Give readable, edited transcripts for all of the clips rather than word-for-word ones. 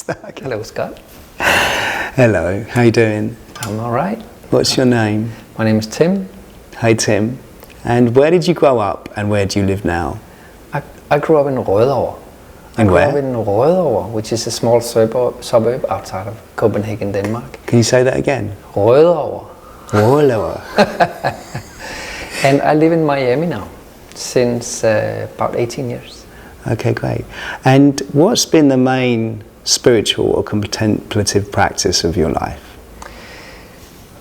Hello, Scott. Hello, how you doing? I'm all right. What's your name? My name is Tim. Hi Tim. And where did you grow up and where do you live now? I grew up in Rødovre. And where? I grew up in Rødovre, which is a small suburb outside of Copenhagen, Denmark. Can you say that again? Rødovre. Rødovre. And I live in Miami now since about 18 years. Okay, great. And what's been the main spiritual or contemplative practice of your life?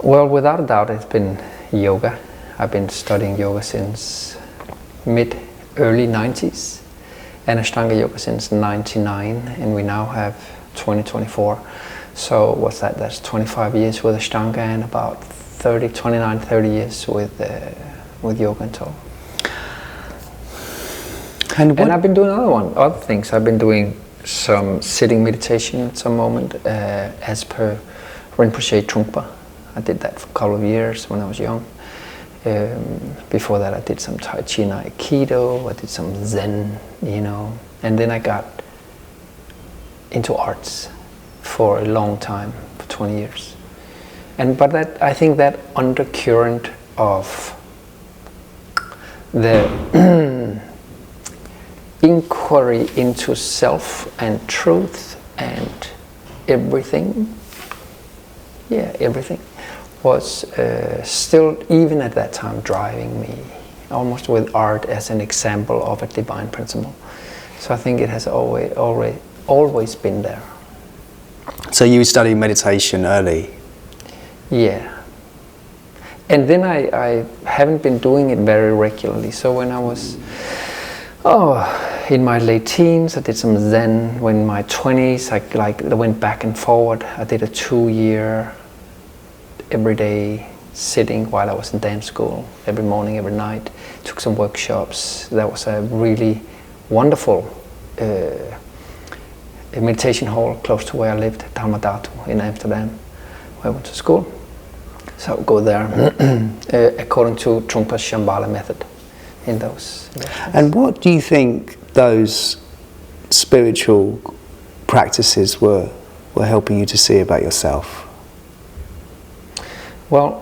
Well, without a doubt, it's been yoga. I've been studying yoga since early 90s, and Ashtanga yoga since 99, and we now have 2024. So what's that? That's 25 years with Ashtanga and about 30 years with yoga and total. And I've been doing other things. I've been doing some sitting meditation at some moment, as per Rinpoche Trungpa. I did that for a couple of years when I was young. Before that I did some Tai Chi and Aikido, I did some Zen, and then I got into arts for a long time, for 20 years. But I think that undercurrent of the inquiry into self and truth and everything was still, even at that time, driving me, almost with art as an example of a divine principle. So I think it has always been there. So you studied meditation early? Yeah. And then I haven't been doing it very regularly. So when I was in my late teens, I did some Zen. When in my 20s, I went back and forward. I did a 2-year every day sitting while I was in dance school, every morning, every night. Took some workshops. That was a really wonderful meditation hall close to where I lived, Dharmadhatu in Amsterdam, where I went to school. So I would go there according to Trungpa's Shambhala method in those. And what do you think those spiritual practices were helping you to see about yourself? Well,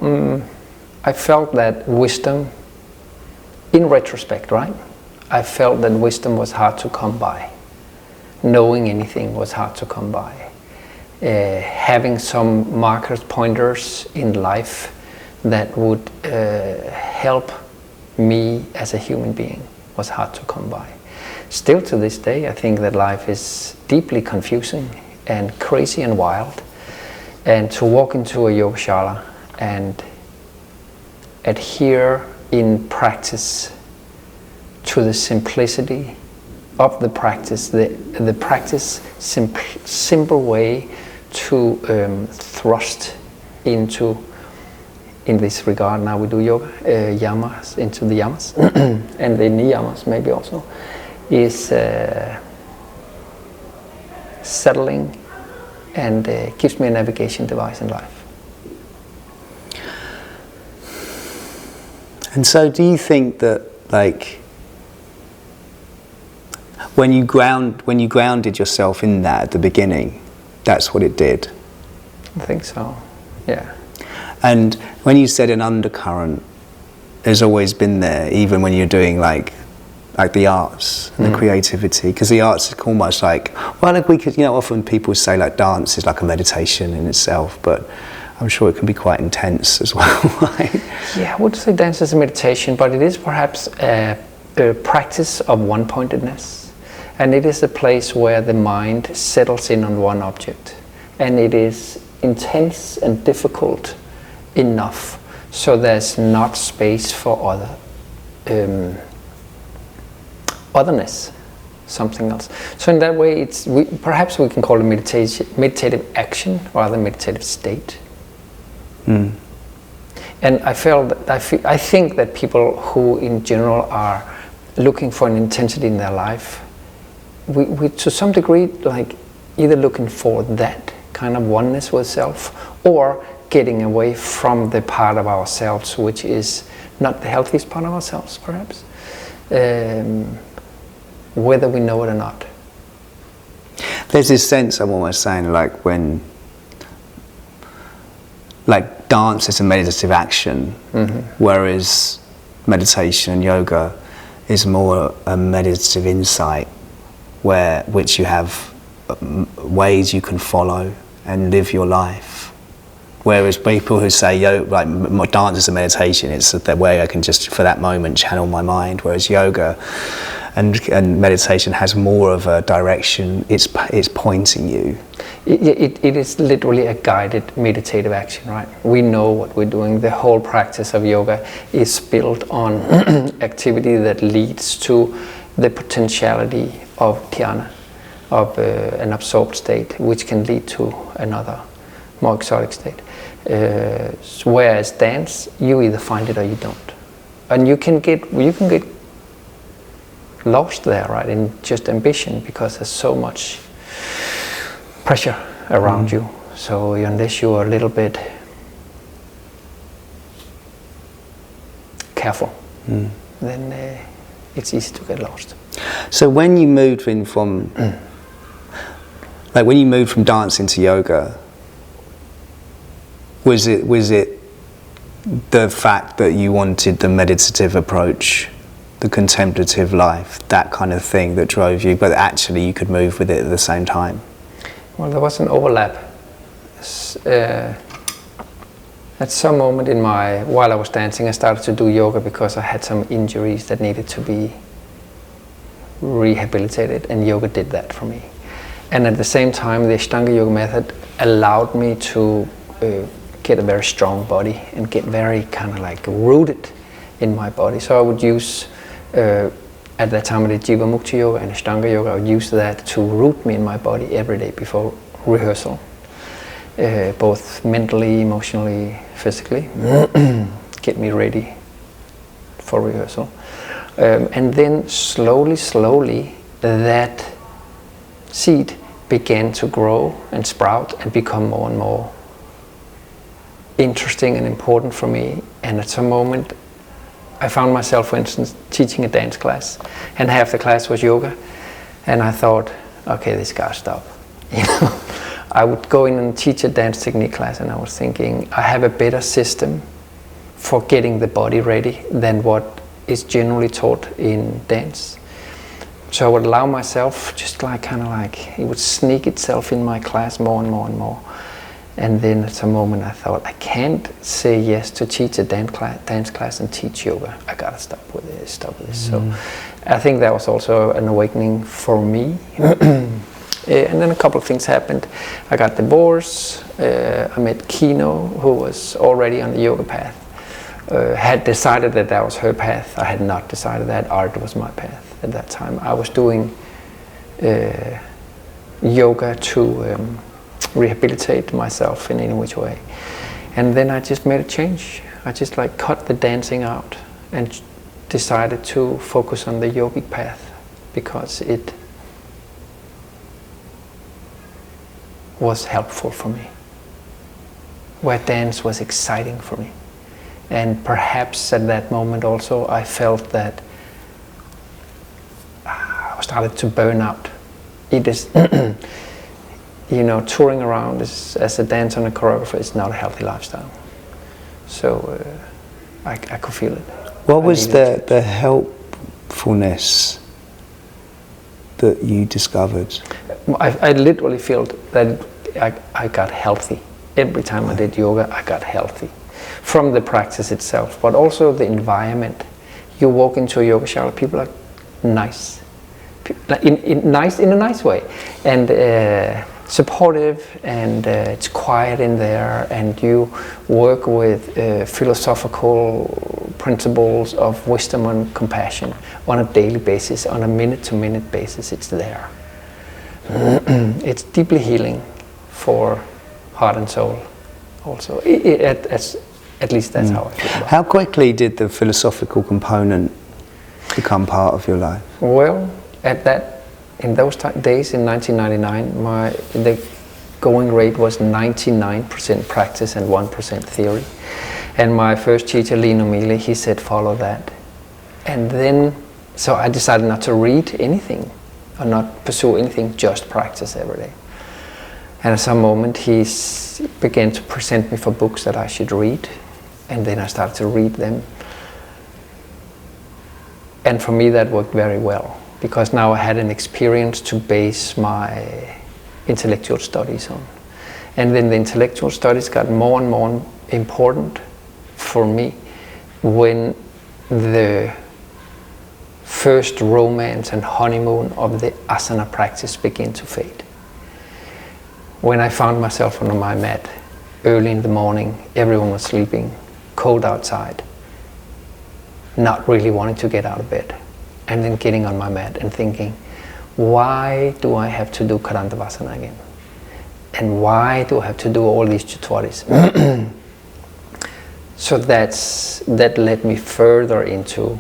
I felt that wisdom, in retrospect, right? I felt that wisdom was hard to come by. Knowing anything was hard to come by. Having some markers, pointers in life that would help me as a human being was hard to come by. Still to this day, I think that life is deeply confusing and crazy and wild. And to walk into a yoga shala and adhere in practice to the simplicity of the practice, the practice simple way to thrust into, in this regard, now we do yoga, yamas, into the yamas, and the niyamas maybe also, is settling and gives me a navigation device in life. And so do you think that, like, when you grounded yourself in that at the beginning, that's what it did? I think so, yeah. And when you said an undercurrent has always been there, even when you're doing like the arts and the creativity, because the arts is almost like, well, like we could, often people say like dance is like a meditation in itself, but I'm sure it can be quite intense as well, right? Yeah, I wouldn't say dance is a meditation, but it is perhaps a practice of one-pointedness. And it is a place where the mind settles in on one object. And it is intense and difficult enough so there's not space for otherness, something else. So in that way, perhaps we can call it meditative action rather than meditative state. Mm. And I think that people who in general are looking for an intensity in their life, we to some degree like either looking for that kind of oneness with self or getting away from the part of ourselves which is not the healthiest part of ourselves, perhaps, whether we know it or not. There's this sense, I'm almost saying, like when, like dance is a meditative action, whereas meditation and yoga is more a meditative insight, which you have ways you can follow and live your life. Whereas people who say, like dance is a meditation, it's the way I can just, for that moment, channel my mind. Whereas yoga and meditation has more of a direction, it's pointing you. It is literally a guided meditative action, right? We know what we're doing. The whole practice of yoga is built on activity that leads to the potentiality of dhyana, of an absorbed state, which can lead to another more exotic state. Whereas dance, you either find it or you don't, and you can get lost there, right, in just ambition, because there's so much pressure around you. So unless you are a little bit careful, then it's easy to get lost. So when you moved in from, like when you moved from dancing to yoga, was it the fact that you wanted the meditative approach, the contemplative life, that kind of thing that drove you, but actually you could move with it at the same time? Well, there was an overlap. At some moment while I was dancing, I started to do yoga because I had some injuries that needed to be rehabilitated, and yoga did that for me. And at the same time, the Ashtanga yoga method allowed me to get a very strong body and get very kind of like rooted in my body. So I would use, at that time I did Jiva Mukti yoga and Ashtanga yoga, I would use that to root me in my body every day before rehearsal, both mentally, emotionally, physically, get me ready for rehearsal. And then slowly that seed began to grow and sprout and become more and more interesting and important for me. And at some moment I found myself, for instance, teaching a dance class, and half the class was yoga, and I thought, okay, this gotta stop. You know, I would go in and teach a dance technique class, and I was thinking, I have a better system for getting the body ready than what is generally taught in dance. So I would allow myself, just like kind of like, it would sneak itself in my class more and more and more. And then at some moment I thought, I can't say yes to teach a dance class and teach yoga. I gotta stop with this. So I think that was also an awakening for me. And then a couple of things happened. I got divorced. I met Kino, who was already on the yoga path. Had decided that was her path. I had not decided that. Art was my path at that time. I was doing yoga to rehabilitate myself in any which way. And then I just made a change. I just like cut the dancing out and decided to focus on the yogic path, because it was helpful for me, where dance was exciting for me. And perhaps at that moment also I felt that I started to burn out. It is you know, touring around as a dancer and a choreographer is not a healthy lifestyle. So I could feel it. What was the helpfulness that you discovered? I literally felt that I got healthy. Every time I did yoga, I got healthy. From the practice itself, but also the environment. You walk into a yoga shala, people are nice. Nice in a nice way. And supportive, and it's quiet in there, and you work with philosophical principles of wisdom and compassion on a daily basis, on a minute-to-minute basis. It's there. It's deeply healing for heart and soul also. At least that's how I feel about it. How quickly did the philosophical component become part of your life? Well, in those days in 1999, the going rate was 99% practice and 1% theory. And my first teacher, Lino Miele, he said, follow that. And then, so I decided not to read anything or not pursue anything, just practice every day. And at some moment he began to present me for books that I should read, and then I started to read them. And for me that worked very well, because now I had an experience to base my intellectual studies on. And then the intellectual studies got more and more important for me when the first romance and honeymoon of the asana practice began to fade. When I found myself on my mat early in the morning, everyone was sleeping, cold outside, not really wanting to get out of bed, and then getting on my mat and thinking, why do I have to do Karandavasana again? And why do I have to do all these chitwaris? So that led me further into,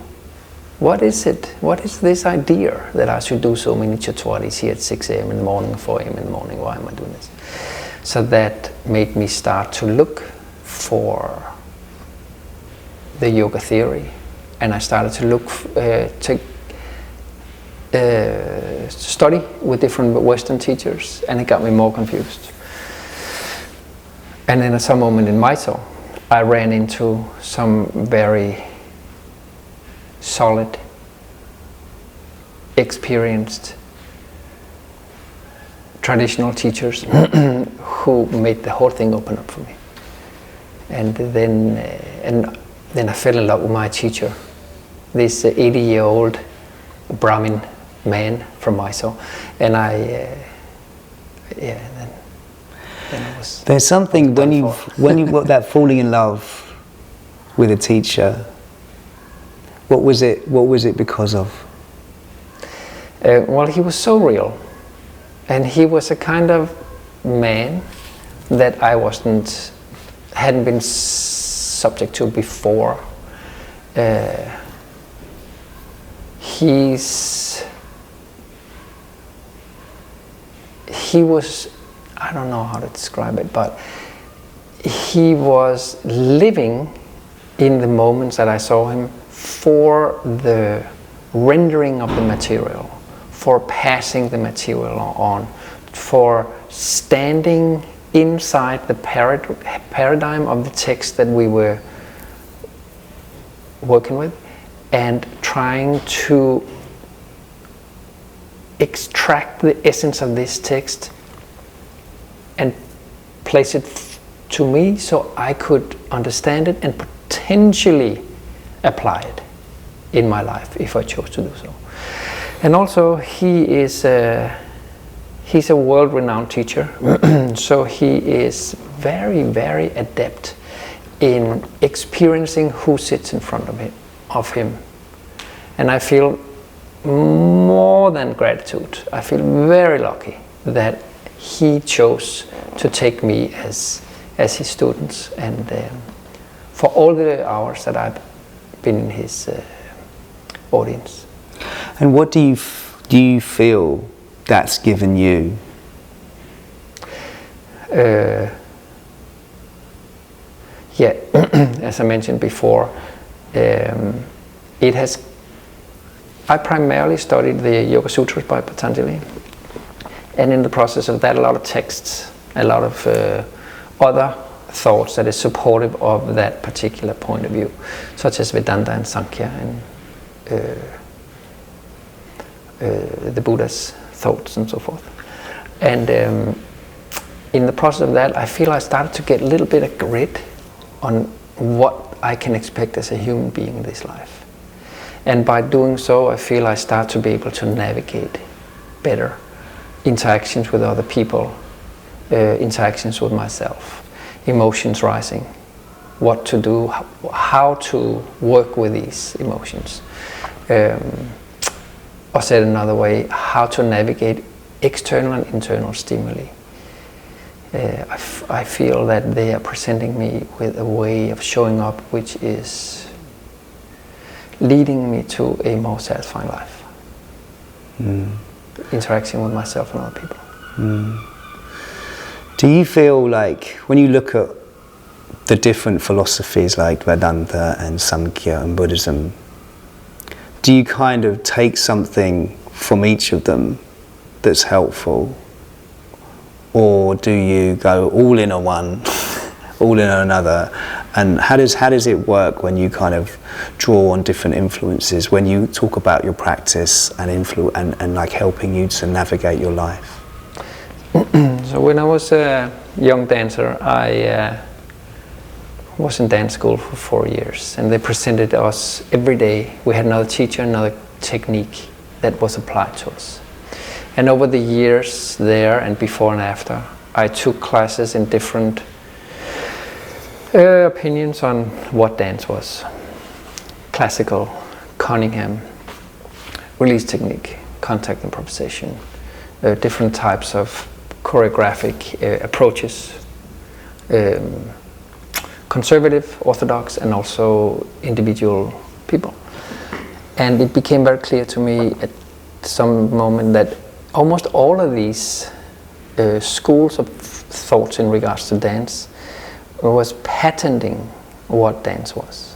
what is it? What is this idea that I should do so many chitwaris here at 6 a.m. in the morning, 4 a.m. in the morning? Why am I doing this? So that made me start to look for the yoga theory, and I started to look to study with different Western teachers, and it got me more confused. And then at some moment in Mysore, I ran into some very solid, experienced, traditional teachers who made the whole thing open up for me. And then I fell in love with my teacher, this 80-year-old Brahmin man from Mysore, and then it was. There's something when you got that falling in love with a teacher. What was it because of? Well, he was so real, and he was a kind of man that I hadn't been subject to before. He was, I don't know how to describe it, but he was living in the moments that I saw him for the rendering of the material, for passing the material on, for standing inside the paradigm of the text that we were working with, and trying to extract the essence of this text and place it to me so I could understand it and potentially apply it in my life if I chose to do so. And also he's a world-renowned teacher, so he is very, very adept in experiencing who sits in front of him. And I feel more than gratitude. I feel very lucky that he chose to take me as his students, and for all the hours that I've been in his audience. And what do you feel that's given you? As I mentioned before, I primarily studied the Yoga Sutras by Patanjali, and in the process of that, a lot of texts, a lot of other thoughts that is supportive of that particular point of view, such as Vedanta and Sankhya and the Buddha's thoughts and so forth. And in the process of that, I feel I started to get a little bit of grit on what I can expect as a human being in this life. And by doing so, I feel I start to be able to navigate better interactions with other people, interactions with myself, emotions rising, what to do, how to work with these emotions. Or said another way, how to navigate external and internal stimuli. I feel that they are presenting me with a way of showing up which is leading me to a more satisfying life. Interacting with myself and other people. Do you feel like, when you look at the different philosophies like Vedanta and Sankhya and Buddhism, do you kind of take something from each of them that's helpful, or do you go all in on one, all in on another? And how does it work when you kind of draw on different influences, when you talk about your practice and and like helping you to navigate your life? So when I was a young dancer, I was in dance school for 4 years, and they presented us every day. We had another teacher, another technique that was applied to us. And over the years there and before and after, I took classes in different opinions on what dance was. Classical, Cunningham, release technique, contact improvisation, different types of choreographic approaches, conservative, orthodox, and also individual people. And it became very clear to me at some moment that almost all of these schools of thoughts in regards to dance was patenting what dance was.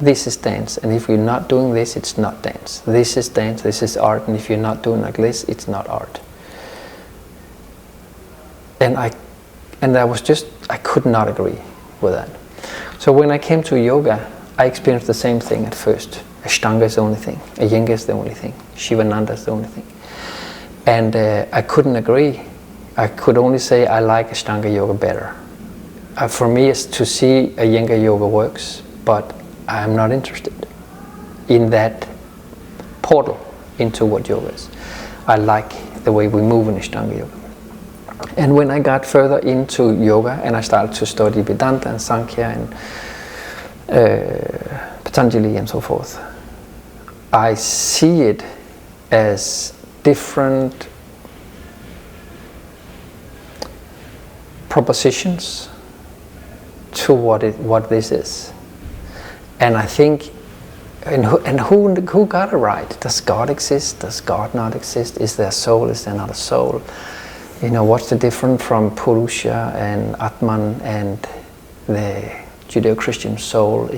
This is dance, and if you're not doing this, it's not dance. This is dance, this is art, and if you're not doing like this, it's not art. And I could not agree with that. So when I came to yoga, I experienced the same thing at first. Ashtanga is the only thing, Iyengar is the only thing, Shivananda is the only thing. And I couldn't agree. I could only say I like Ashtanga yoga better. For me, it's to see Iyengar yoga works, but I'm not interested in that portal into what yoga is. I like the way we move in Ashtanga yoga. And when I got further into yoga and I started to study Vedanta and Sankhya and Patanjali and so forth, I see it as different propositions to what this is. And I think, who got it right? Does God exist? Does God not exist? Is there a soul? Is there not a soul? You know, what's the difference from Purusha and Atman and the Judeo-Christian soul?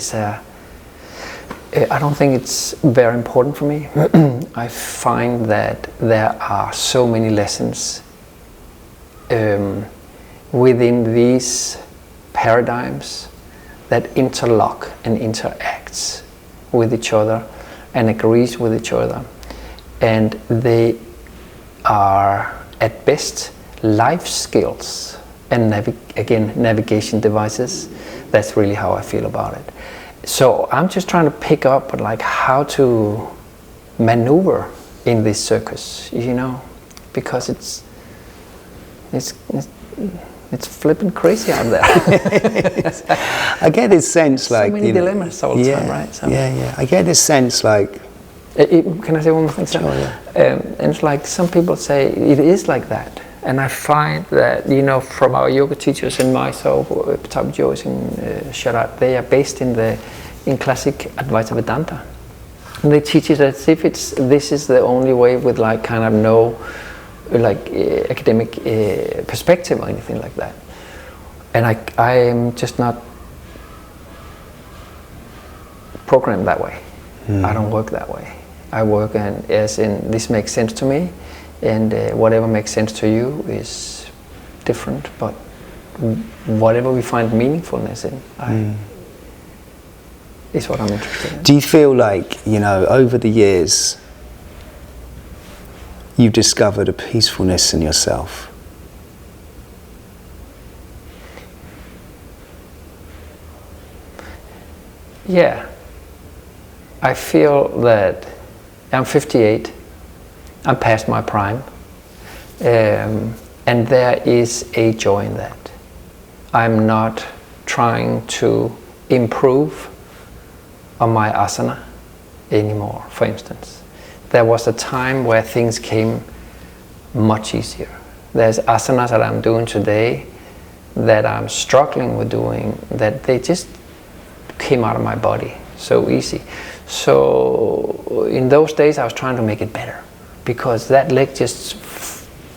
I don't think it's very important for me. I find that there are so many lessons within these paradigms that interlock and interacts with each other and agrees with each other. And they are at best life skills and navigation devices. That's really how I feel about it. So I'm just trying to pick up on like how to maneuver in this circus, you know, because it's flipping crazy out there. I get this sense like so many dilemmas all the time, right? So Yeah. I get this sense like. Can I say one more thing? Sure, yeah. And it's like some people say it is like that, and I find that, you know, from our yoga teachers in myself, Patanjali and Shala, they are based in classic Advaita Vedanta, and they teach it as if this is the only way with like kind of no like academic perspective or anything like that. And I am just not programmed that way. I don't work that way. I work as in this makes sense to me, and whatever makes sense to you is different, but whatever we find meaningfulness in is what I'm interested in. Do you feel like, you know, over the years you've discovered a peacefulness in yourself? Yeah. I feel that I'm 58, I'm past my prime, and there is a joy in that. I'm not trying to improve on my asana anymore, for instance. There was a time where things came much easier. There's asanas that I'm doing today that I'm struggling with doing, that they just came out of my body so easy. So in those days I was trying to make it better, because that leg just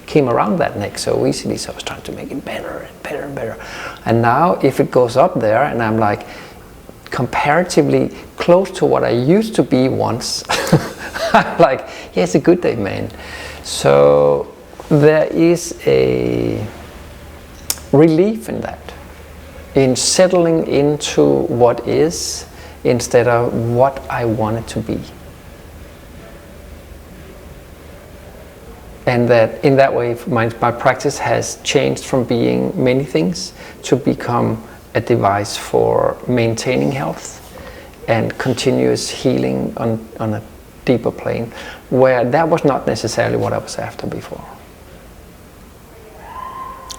came around that neck so easily, so I was trying to make it better and better and better. And now if it goes up there and I'm like comparatively close to what I used to be once, I'm like, yeah, it's a good day, man. So there is a relief in that, in settling into what is instead of what I want it to be. And that in that way my practice has changed from being many things to become a device for maintaining health and continuous healing on a deeper plane, where that was not necessarily what I was after before.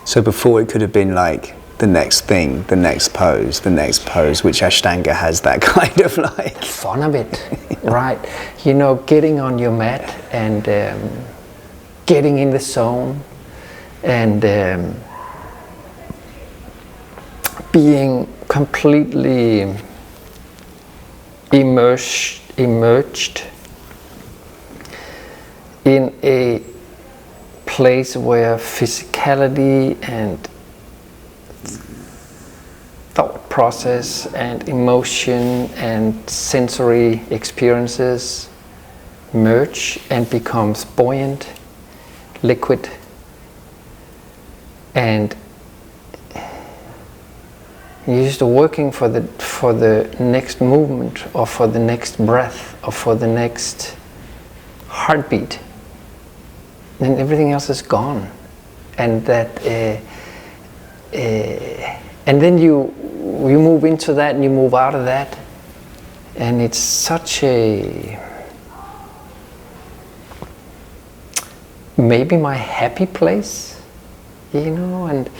So before it could have been like the next thing, the next pose, which Ashtanga has that kind of like fun of it, right? You know, getting on your mat and getting in the zone and being completely immersed in a place where physicality and thought process and emotion and sensory experiences merge and becomes buoyant, liquid, and you're just working for the next movement or for the next breath or for the next heartbeat, then everything else is gone, and that and then you move into that and you move out of that, and it's such a maybe my happy place, you know, and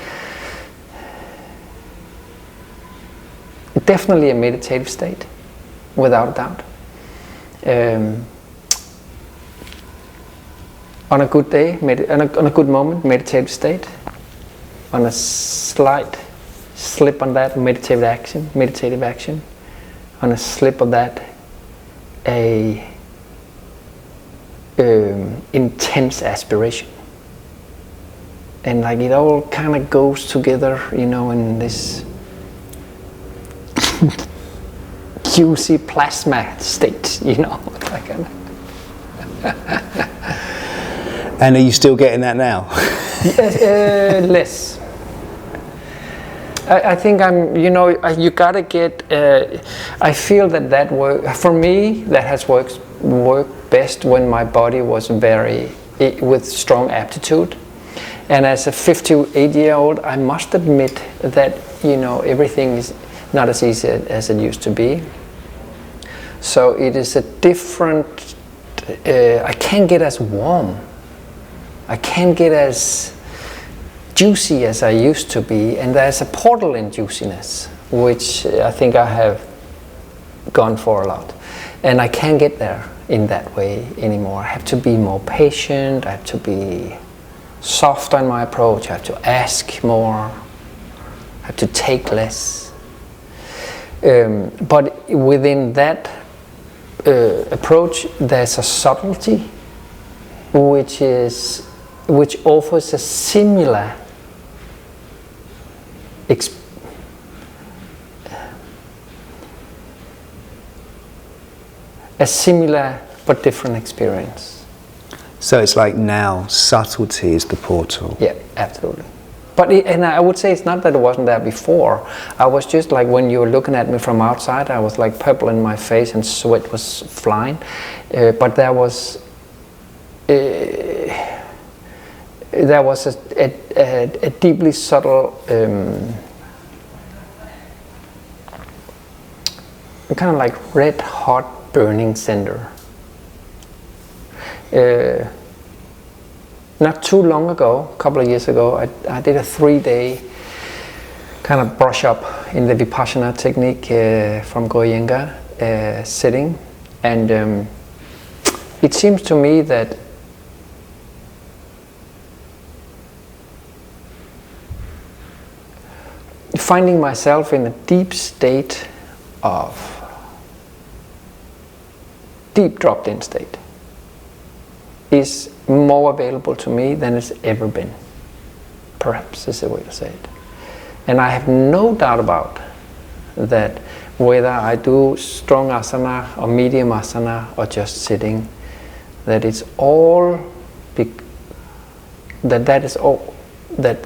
definitely a meditative state, without doubt. On a good day, on a good moment, meditative state. On a slight slip on that, meditative action. On a slip of that, a intense aspiration. And like it all kind of goes together, you know, in this juicy plasma state, you know. And are you still getting that now? Less. I think I'm, you know, you gotta get, I feel that work, for me, that has worked best when my body was with strong aptitude. And as a 58-year-old, I must admit that, you know, everything is not as easy as it used to be. So it is a different, I can't get as warm. I can't get as juicy as I used to be, and there's a portal in juiciness, which I think I have gone for a lot. And I can't get there in that way anymore. I have to be more patient, I have to be soft on my approach, I have to ask more, I have to take less. But within that approach, there's a subtlety which offers a similar but different experience. So it's like now subtlety is the portal. Yeah, absolutely. But and I would say it's not that it wasn't there before. I was just like, when you were looking at me from outside, I was like purple in my face and sweat was flying. But there was a deeply subtle kind of like red hot burning cinder. Not too long ago, a couple of years ago, I did a 3-day kind of brush up in the Vipassana technique from Goyenka sitting, and it seems to me that finding myself in a deep state of deep dropped in state is more available to me than it's ever been, perhaps is the way to say it. And I have no doubt about that, whether I do strong asana or medium asana or just sitting, that it's all that is all, that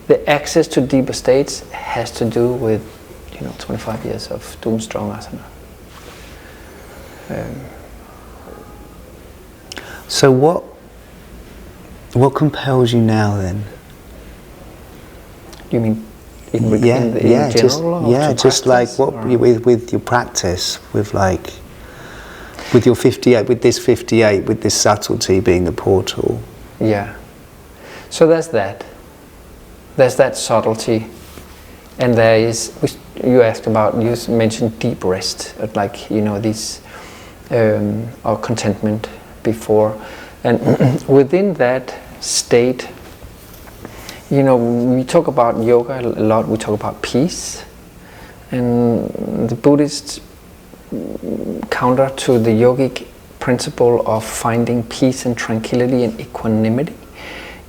the access to deeper states has to do with 25 years of doing strong asana. So what compels you now then? You mean in general? Just like what with your practice, with your 58, with this subtlety being the portal. Yeah. So there's that subtlety, and there is. You mentioned deep rest, like these or contentment before, and within that state, we talk about yoga a lot. We talk about peace, and the Buddhist counter to the yogic principle of finding peace and tranquility and equanimity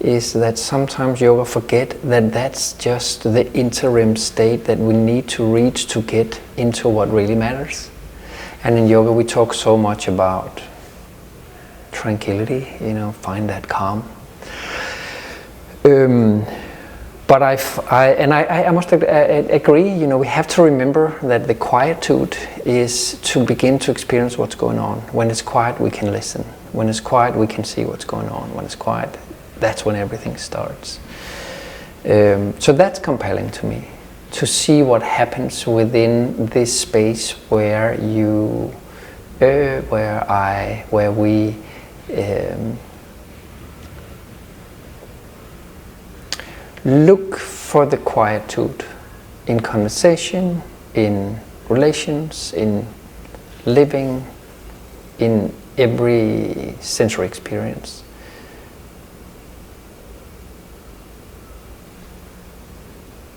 is that sometimes yoga forget that that's just the interim state that we need to reach to get into what really matters. And in yoga we talk so much about tranquility, find that calm. But I must agree, we have to remember that the quietude is to begin to experience what's going on. When it's quiet, we can listen. When it's quiet, we can see what's going on. When it's quiet, that's when everything starts. So that's compelling to me, to see what happens within this space where we look for the quietude in conversation, in relations, in living, in every sensory experience.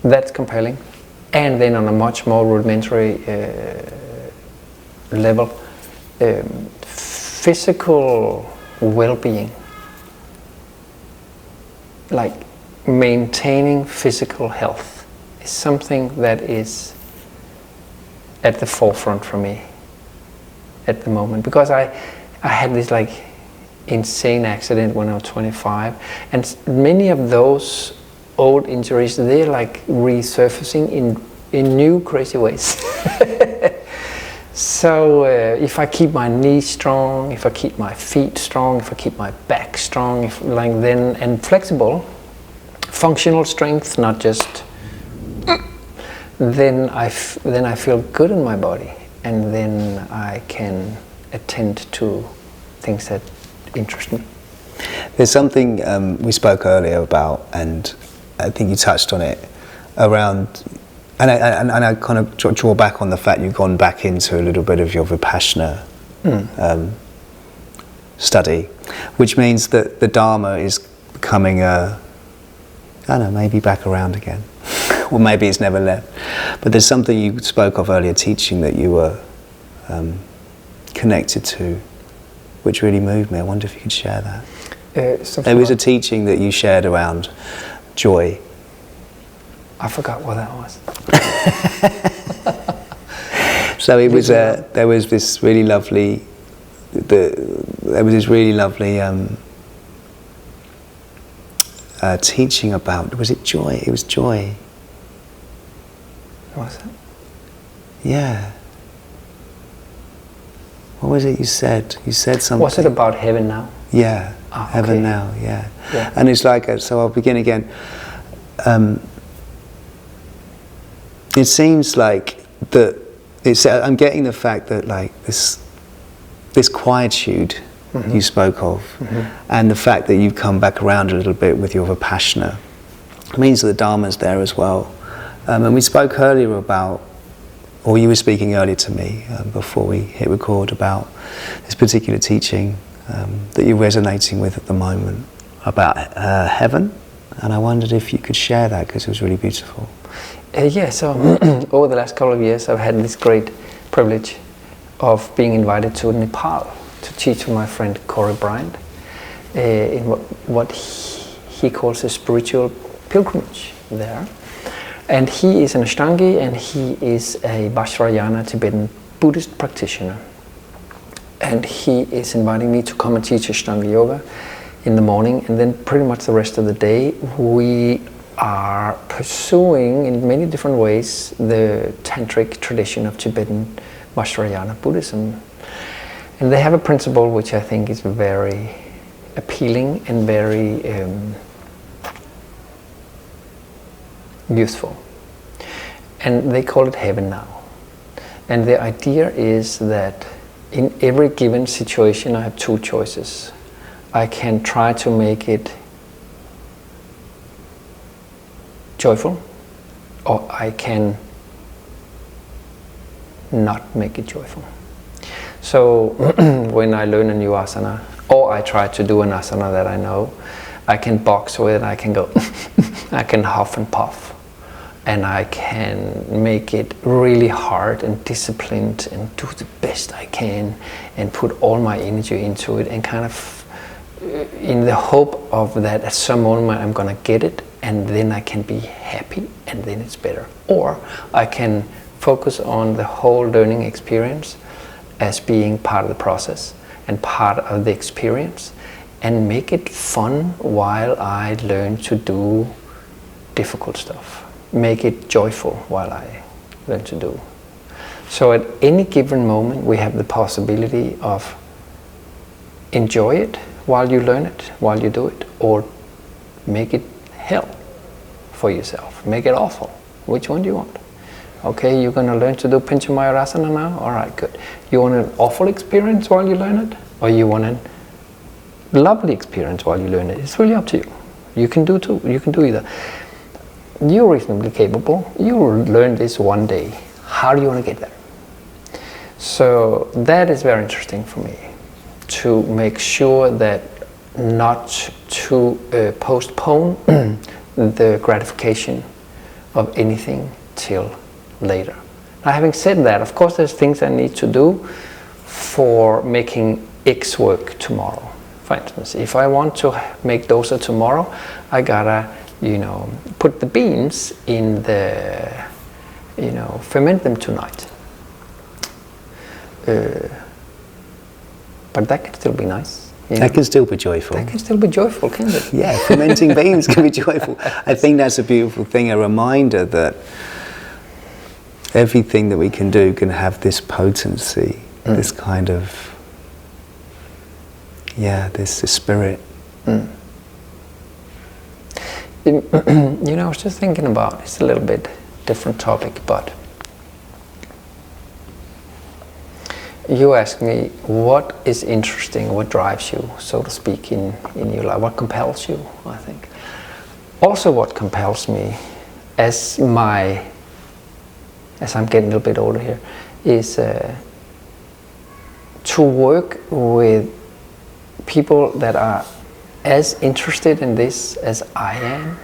That's compelling. And then on a much more rudimentary level, physical well-being, like maintaining physical health, is something that is at the forefront for me at the moment, because I had this insane accident when I was 25, and many of those old injuries, they're resurfacing in new crazy ways. So if I keep my knees strong, if I keep my feet strong, if I keep my back strong, and flexible, functional strength, not just, then I feel good in my body, and then I can attend to things that interest me. There's something we spoke earlier about, and I think you touched on it around, and I kind of draw back on the fact you've gone back into a little bit of your Vipassana study, which means that the Dharma is becoming maybe back around again, or maybe it's never left. But there's something you spoke of earlier, teaching that you were connected to, which really moved me. I wonder if you could share that. There was a teaching that you shared around joy. I forgot what that was. So it was. There was this really lovely. Teaching about. Was it joy? It was joy. What was it? Yeah. What was it you said? You said something. Was it about heaven now? Yeah. Oh, heaven okay. now. Yeah. And it's so I'll begin again. It seems like that. I'm getting the fact that this quietude you spoke of, and the fact that you've come back around a little bit with your Vipassana, means that the Dharma's there as well. And we spoke earlier about, or you were speaking earlier to me before we hit record, about this particular teaching that you're resonating with at the moment about heaven, and I wondered if you could share that, because it was really beautiful. So over the last couple of years I've had this great privilege of being invited to Nepal to teach with my friend Corey Bryant in what he calls a spiritual pilgrimage there. And he is an Ashtangi, and he is a Vajrayana Tibetan Buddhist practitioner. And he is inviting me to come and teach Ashtanga yoga in the morning, and then pretty much the rest of the day we are pursuing in many different ways the tantric tradition of Tibetan Vajrayana Buddhism. And they have a principle which I think is very appealing and very useful. And they call it heaven now. And the idea is that in every given situation I have two choices. I can try to make it joyful, or I can not make it joyful. So when I learn a new asana, or I try to do an asana that I know, I can box with it, I can go, I can huff and puff, and I can make it really hard and disciplined and do the best I can and put all my energy into it, and kind of in the hope of that at some moment I'm gonna get it, and then I can be happy, and then it's better. Or I can focus on the whole learning experience as being part of the process and part of the experience, and make it fun while I learn to do difficult stuff. Make it joyful while I learn to do. So at any given moment we have the possibility of enjoy it while you learn it, while you do it, or make it hell for yourself, make it awful. Which one do you want? Okay, you're gonna learn to do Pincha Mayurasana now? Alright, good. You want an awful experience while you learn it? Or you want a lovely experience while you learn it? It's really up to you. You can do two, you can do either. You're reasonably capable, you will learn this one day. How do you want to get there? So that is very interesting for me, to make sure that not to postpone the gratification of anything till later. Now, having said that, of course there's things I need to do for making X work tomorrow. For instance, if I want to make dosa tomorrow, I gotta, put the beans in the, ferment them tonight. But that can still be nice. That can still be joyful. That can still be joyful, can't it? Yeah, fermenting beans can be joyful. I think that's a beautiful thing, a reminder that everything that we can do can have this potency, this kind of, this spirit. I was just thinking about, it's a little bit different topic, but you asked me what is interesting, what drives you, so to speak, in your life, what compels you, I think. Also what compels me as I'm getting a little bit older here, is to work with people that are as interested in this as I am,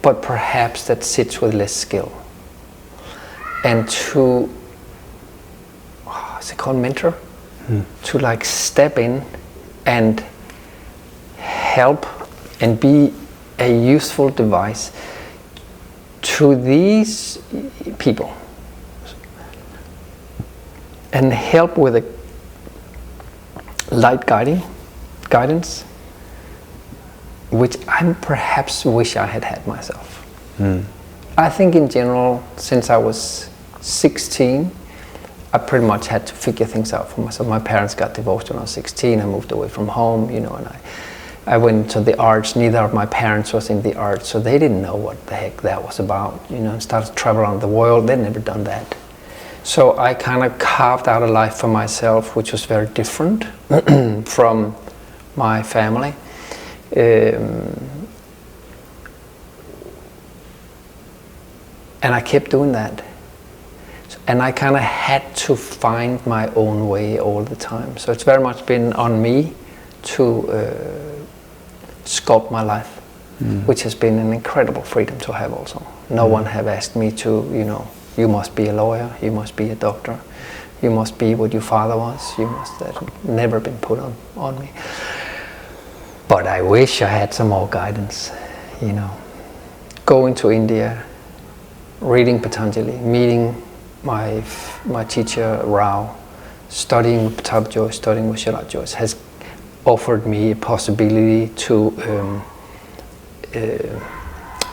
but perhaps that sits with less skill. And to, is it called mentor? To step in and help and be a useful device to these people, and help with a light guidance, which I perhaps wish I had myself. I think in general, since I was 16, I pretty much had to figure things out for myself. My parents got divorced when I was 16. I moved away from home, and I went into the arts. Neither of my parents was in the arts, so they didn't know what the heck that was about. And started to travel around the world. They'd never done that. So I kind of carved out a life for myself, which was very different from my family. And I kept doing that. And I kind of had to find my own way all the time. So it's very much been on me to sculpt my life, which has been an incredible freedom to have also. No one have asked me to, you must be a lawyer, you must be a doctor, you must be what your father was, that's never been put on me. But I wish I had some more guidance, Going to India, reading Patanjali, meeting my teacher Rao, studying with Patanjali, studying with Shala Joyce, has offered me a possibility to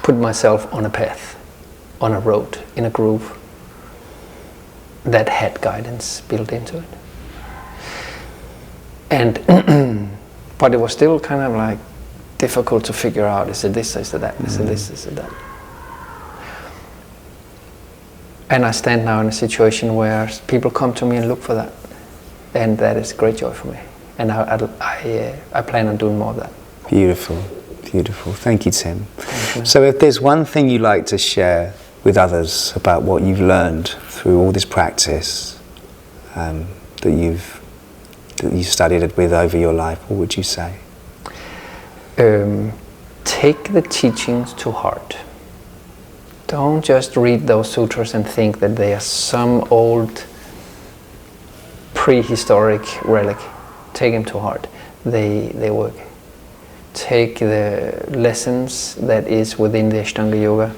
put myself on a path, on a road, in a groove that had guidance built into it. And but it was still kind of like difficult to figure out, is it this, is it that, is it this, is it that? And I stand now in a situation where people come to me and look for that, and that is great joy for me. And I plan on doing more of that. Beautiful, beautiful. Thank you, Tim. So if there's one thing you like to share with others about what you've learned through all this practice that you studied it with over your life, what would you say? Take the teachings to heart. Don't just read those sutras and think that they are some old prehistoric relic. Take them to heart. They work. Take the lessons that is within the Ashtanga yoga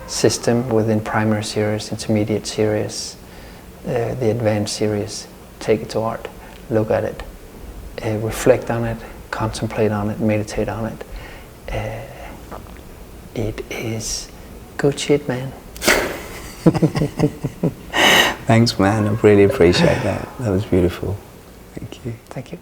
system, within primary series, intermediate series, the advanced series. Take it to heart. Look at it. Reflect on it. Contemplate on it. Meditate on it. It is good shit, man. Thanks, man. I really appreciate that. That was beautiful. Thank you. Thank you.